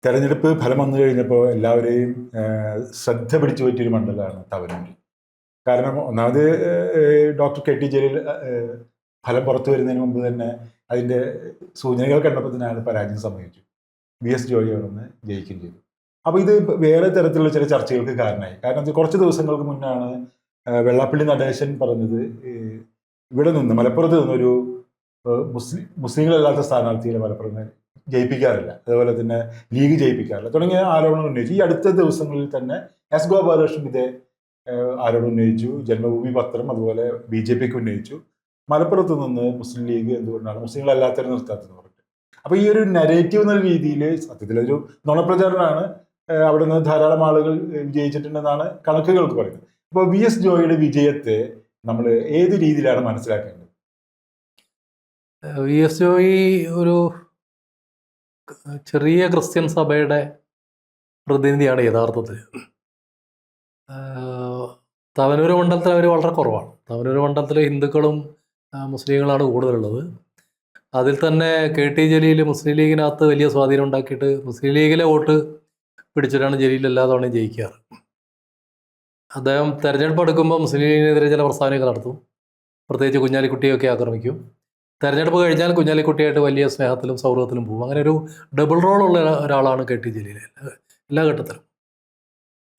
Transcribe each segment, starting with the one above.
തെരഞ്ഞെടുപ്പ് ഫലം വന്നു കഴിഞ്ഞപ്പോൾ എല്ലാവരെയും ശ്രദ്ധ പിടിച്ചു പറ്റിയൊരു മണ്ഡലമാണ് തവനൂർ. കാരണം ഒന്നാമത് ഡോക്ടർ കെ ടി ജലീൽ ഫലം പുറത്തു വരുന്നതിന് മുമ്പ് തന്നെ അതിൻ്റെ സൂചനകൾ കണ്ടപ്പോൾ തന്നെ അയാൾ പരാജയം സമ്മതിച്ചു. VS ജോയി അവിടുന്ന് ജയിക്കുകയും ചെയ്തു. അപ്പോൾ ഇത് വേറെ തരത്തിലുള്ള ചില ചർച്ചകൾക്ക് കാരണമായി. കാരണം കുറച്ച് ദിവസങ്ങൾക്ക് മുന്നാണ് വെള്ളാപ്പള്ളി നടേശൻ പറഞ്ഞത് ഇവിടെ നിന്ന് മലപ്പുറത്ത് നിന്നൊരു മുസ്ലിങ്ങളല്ലാത്ത സ്ഥാനാർത്ഥികളെ മലപ്പുറത്ത് ജയിപ്പിക്കാറില്ല, അതുപോലെ തന്നെ ലീഗ് ജയിപ്പിക്കാറില്ല തുടങ്ങിയ ആരോപണം ഉന്നയിച്ചു. ഈ അടുത്ത ദിവസങ്ങളിൽ തന്നെ എസ് ഗോപാലകൃഷ്ണൻ ഇതേ ആരോപണം ഉന്നയിച്ചു. ജന്മഭൂമി പത്രം അതുപോലെ BJPക്ക് ഉന്നയിച്ചു. മലപ്പുറത്ത് നിന്ന് മുസ്ലിം ലീഗ് എന്തുകൊണ്ടാണ് മുസ്ലിങ്ങളല്ലാത്തവരെ നിർത്താത്തതെന്ന് പറഞ്ഞിട്ട്. അപ്പോൾ ഈ ഒരു നെറേറ്റീവ് എന്ന രീതിയിൽ സത്യത്തിലൊരു നുണപ്രചാരണമാണ്. അവിടെ നിന്ന് ധാരാളം ആളുകൾ വിജയിച്ചിട്ടുണ്ടെന്നാണ് കണക്കുകൾക്ക് പറയുന്നത്. അപ്പോൾ VS ജോയിയുടെ വിജയത്തെ നമ്മൾ ഏത് രീതിയിലാണ് മനസ്സിലാക്കേണ്ടത്? VS ജോയി ഒരു ചെറിയ ക്രിസ്ത്യൻ സഭയുടെ പ്രതിനിധിയാണ് യഥാർത്ഥത്തിൽ. തവനൂർ മണ്ഡലത്തിൽ അവർ വളരെ കുറവാണ്. തവനൂർ മണ്ഡലത്തിൽ ഹിന്ദുക്കളും മുസ്ലിങ്ങളാണ് കൂടുതലുള്ളത്. അതിൽ തന്നെ KT ജലീൽ മുസ്ലിം ലീഗിനകത്ത് വലിയ സ്വാധീനം ഉണ്ടാക്കിയിട്ട് മുസ്ലിം ലീഗിലെ വോട്ട് പിടിച്ചിട്ടാണ് ജലീൽ എല്ലാ തവണയും ജയിക്കാറ്. അദ്ദേഹം തെരഞ്ഞെടുപ്പ് എടുക്കുമ്പോൾ മുസ്ലിം ലീഗിനെതിരെ ചില പ്രസ്താവനകൾ നടത്തും. പ്രത്യേകിച്ച് കുഞ്ഞാലിക്കുട്ടിയൊക്കെ ആക്രമിക്കും. തെരഞ്ഞെടുപ്പ് കഴിഞ്ഞാൽ കുഞ്ഞാലിക്കുട്ടിയായിട്ട് വലിയ സ്നേഹത്തിലും സൗഹൃദത്തിലും പോകും. അങ്ങനെ ഒരു ഡബിൾ റോളുള്ള ഒരാളാണ് KT ജലീൽ എല്ലാ ഘട്ടത്തിലും.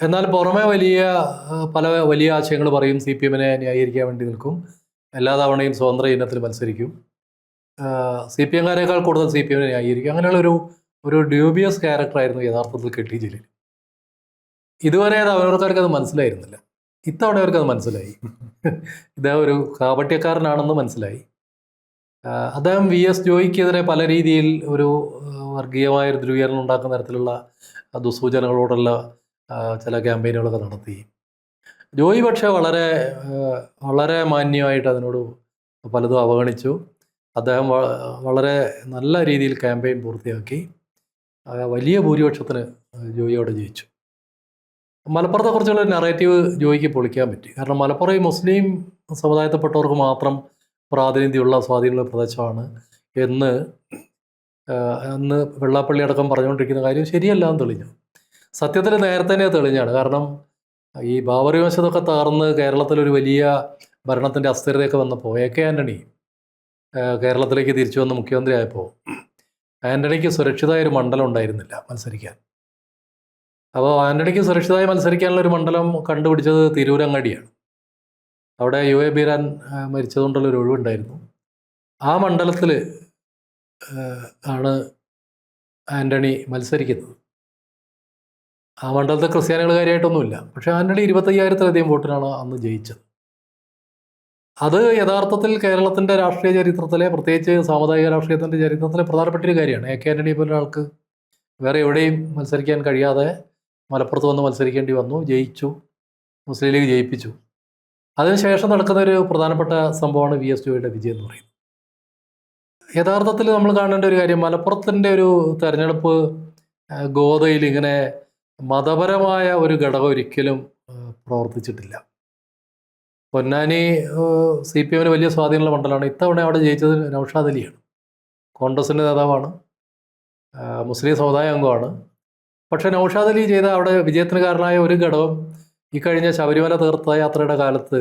എന്നാൽ പുറമെ വലിയ ആശയങ്ങൾ പറയും. CPM-നെ ന്യായീകരിക്കാൻ വേണ്ടി നിൽക്കും. എല്ലാ തവണയും സ്വതന്ത്ര ഇനത്തിൽ മത്സരിക്കും. CPM-കാരേക്കാൾ കൂടുതൽ CPM-നെ ന്യായീകരിക്കും. അങ്ങനെയുള്ള ഒരു ഡ്യൂബിയസ് ക്യാരക്ടറായിരുന്നു യഥാർത്ഥത്തിൽ KT ജലീൽ. ഇതുവരെ തവനൂർക്കാർക്ക് അത് മനസ്സിലായിരുന്നില്ല. ഇത്തവണ അവർക്കത് മനസ്സിലായി. ഇദ്ദേഹം ഒരു കാപട്യക്കാരനാണെന്ന് മനസ്സിലായി. അദ്ദേഹം VS ജോയിക്കെതിരെ പല രീതിയിൽ ഒരു വർഗീയമായൊരു ധ്രുവീകരണം ഉണ്ടാക്കുന്ന തരത്തിലുള്ള ദുസ്സൂചനകളോടുള്ള ചില ക്യാമ്പയിനുകളൊക്കെ നടത്തി. ജോയി പക്ഷേ വളരെ മാന്യമായിട്ട് അതിനോട് പലതും അവഗണിച്ചു. അദ്ദേഹം വളരെ നല്ല രീതിയിൽ ക്യാമ്പയിൻ പൂർത്തിയാക്കി. വലിയ ഭൂരിപക്ഷത്തിന് ജോയിയോടെ ജയിച്ചു. മലപ്പുറത്തെക്കുറിച്ചുള്ള നെറേറ്റീവ് ജോയിക്ക് പൊളിക്കാൻ പറ്റി. കാരണം മലപ്പുറം ഈ മുസ്ലിം സമുദായത്തിൽപ്പെട്ടവർക്ക് മാത്രം പ്രാതിനിധ്യമുള്ള സ്വാധീനമുള്ള പ്രദേശമാണ് എന്ന് വെള്ളാപ്പള്ളി അടക്കം പറഞ്ഞുകൊണ്ടിരിക്കുന്ന കാര്യം ശരിയല്ല എന്ന് തെളിഞ്ഞു. സത്യത്തിൽ നേരത്തെ തന്നെ തെളിഞ്ഞാണ്. കാരണം ഈ ബാബറി മസ്ജിദൊക്കെ തകർന്ന് കേരളത്തിലൊരു വലിയ ഭരണത്തിൻ്റെ അസ്ഥിരതയൊക്കെ വന്നപ്പോൾ AK ആൻ്റണി കേരളത്തിലേക്ക് തിരിച്ചു വന്ന് മുഖ്യമന്ത്രി ആയപ്പോൾ ആൻ്റണിക്ക് സുരക്ഷിതമായൊരു മണ്ഡലം ഉണ്ടായിരുന്നില്ല മത്സരിക്കാൻ. അപ്പോൾ ആൻ്റണിക്ക് സുരക്ഷിതമായി മത്സരിക്കാനുള്ള ഒരു മണ്ഡലം കണ്ടുപിടിച്ചത് തിരൂരങ്ങാടിയാണ്. അവിടെ UA ബീരാൻ മരിച്ചതുകൊണ്ടുള്ളൊരു ഒഴിവുണ്ടായിരുന്നു. ആ മണ്ഡലത്തിൽ ആണ് ആൻ്റണി മത്സരിക്കുന്നത്. ആ മണ്ഡലത്തിൽ ക്രിസ്ത്യാനികൾ കാര്യമായിട്ടൊന്നുമില്ല. പക്ഷേ ആൻ്റണി 25,000-ലധികം വോട്ടിനാണ് അന്ന് ജയിച്ചത്. അത് യഥാർത്ഥത്തിൽ കേരളത്തിൻ്റെ രാഷ്ട്രീയ ചരിത്രത്തിലെ, പ്രത്യേകിച്ച് സാമുദായിക രാഷ്ട്രീയത്തിൻ്റെ ചരിത്രത്തിലെ പ്രധാനപ്പെട്ടൊരു കാര്യമാണ്. AK ആൻ്റണി പോലെ ഒരാൾക്ക് വേറെ എവിടെയും മത്സരിക്കാൻ കഴിയാതെ മലപ്പുറത്ത് വന്ന് മത്സരിക്കേണ്ടി വന്നു. ജയിച്ചു. മുസ്ലിം ലീഗ് ജയിപ്പിച്ചു. അതിനുശേഷം നടക്കുന്ന ഒരു പ്രധാനപ്പെട്ട സംഭവമാണ് VS ജോയിയുടെ വിജയം എന്ന് പറയുന്നത്. യഥാർത്ഥത്തിൽ നമ്മൾ കാണേണ്ട ഒരു കാര്യം, മലപ്പുറത്തിൻ്റെ ഒരു തെരഞ്ഞെടുപ്പ് ഗോതയിൽ ഇങ്ങനെ മതപരമായ ഒരു ഘടകം ഒരിക്കലും പ്രവർത്തിച്ചിട്ടില്ല. പൊന്നാനി CPM-ന് വലിയ സ്വാധീനമുള്ള മണ്ഡലമാണ്. ഇത്തവണ അവിടെ ജയിച്ചത് നൗഷാദ് അലിയാണ്. കോൺഗ്രസിൻ്റെ നേതാവാണ്, മുസ്ലിം സമുദായ അംഗമാണ്. പക്ഷേ നൗഷാദ് അലി ചെയ്ത അവിടെ വിജയത്തിന് കാരണമായ ഒരു ഘടകം, ഈ കഴിഞ്ഞ ശബരിമല തീർത്ഥയാത്രയുടെ കാലത്ത്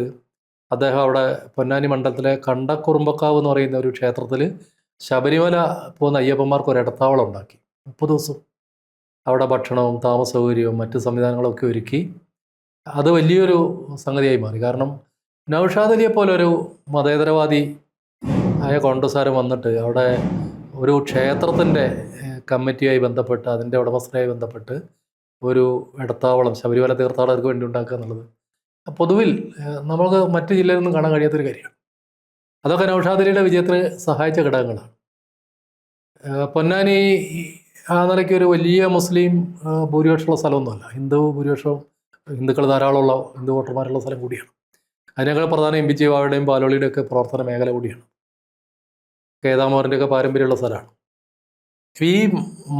അദ്ദേഹം അവിടെ പൊന്നാനി മണ്ഡലത്തിലെ കണ്ടക്കുറുമ്പക്കാവ് എന്ന് പറയുന്ന ഒരു ക്ഷേത്രത്തിൽ ശബരിമല പോകുന്ന അയ്യപ്പന്മാർക്ക് ഒരു ഇടത്താവളം ഉണ്ടാക്കി. 30 ദിവസം അവിടെ ഭക്ഷണവും താമസ സൗകര്യവും മറ്റ് സംവിധാനങ്ങളൊക്കെ ഒരുക്കി. അത് വലിയൊരു സംഗതിയായി മാറി. കാരണം നൗഷാദ് അലിയെ പോലെ ഒരു മതേതരവാദി ആയ കോൺഗ്രസ്സുകാരൻ വന്നിട്ട് അവിടെ ഒരു ക്ഷേത്രത്തിൻ്റെ കമ്മിറ്റിയായി ബന്ധപ്പെട്ട്, അതിൻ്റെ ഉടമസ്ഥനായി ബന്ധപ്പെട്ട് ഒരു ഇടത്താവളം ശബരിമല തീർത്ഥാടകർക്ക് വേണ്ടി ഉണ്ടാക്കുക എന്നുള്ളത് പൊതുവിൽ നമുക്ക് മറ്റ് ജില്ലയിൽ നിന്നും കാണാൻ കഴിയാത്തൊരു കാര്യമാണ്. അതൊക്കെ നൗഷാദ് അലിയുടെ വിജയത്തിന് സഹായിച്ച ഘടകങ്ങളാണ്. പൊന്നാനി ആ നിലയ്ക്ക് ഒരു വലിയ മുസ്ലിം ഭൂരിപക്ഷമുള്ള സ്ഥലമൊന്നുമല്ല. ഹിന്ദുക്കൾ ധാരാളമുള്ള ഹിന്ദു വോട്ടർമാരുള്ള സ്ഥലം കൂടിയാണ്. അതിനേക്കാൾ പ്രധാനം MP ജീവായുടെയും പാലോളിയുടെ ഒക്കെ പ്രവർത്തന മേഖല കൂടിയാണ്. കേദാമോറിൻ്റെയൊക്കെ പാരമ്പര്യമുള്ള സ്ഥലമാണ്. ഈ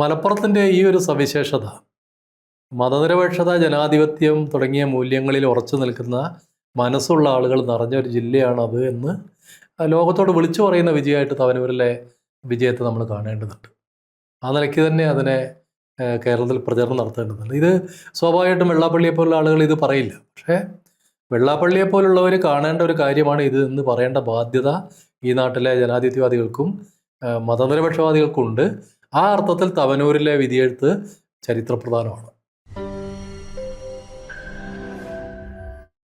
മലപ്പുറത്തിൻ്റെ ഈ ഒരു സവിശേഷത, മതനിരപേക്ഷത, ജനാധിപത്യം തുടങ്ങിയ മൂല്യങ്ങളിൽ ഉറച്ചു നിൽക്കുന്ന മനസ്സുള്ള ആളുകൾ നിറഞ്ഞ ഒരു ജില്ലയാണത് എന്ന് ലോകത്തോട് വിളിച്ചു പറയുന്ന വിജയമായിട്ട് തവനൂരിലെ വിജയത്തെ നമ്മൾ കാണേണ്ടതുണ്ട്. ആ നിലയ്ക്ക് തന്നെ അതിനെ കേരളത്തിൽ പ്രചരണം നടത്തേണ്ടതുണ്ട്. ഇത് സ്വാഭാവികമായിട്ടും വെള്ളാപ്പള്ളിയെ പോലുള്ള ആളുകൾ ഇത് പറയില്ല. പക്ഷേ വെള്ളാപ്പള്ളിയെ പോലുള്ളവർ കാണേണ്ട ഒരു കാര്യമാണ് ഇത് എന്ന് പറയേണ്ട ബാധ്യത ഈ നാട്ടിലെ ജനാധിപത്യവാദികൾക്കും മതനിരപക്ഷവാദികൾക്കും ഉണ്ട്. ആ അർത്ഥത്തിൽ തവനൂരിലെ വിധിയെഴുത്ത് ചരിത്രപ്രധാനമാണ്.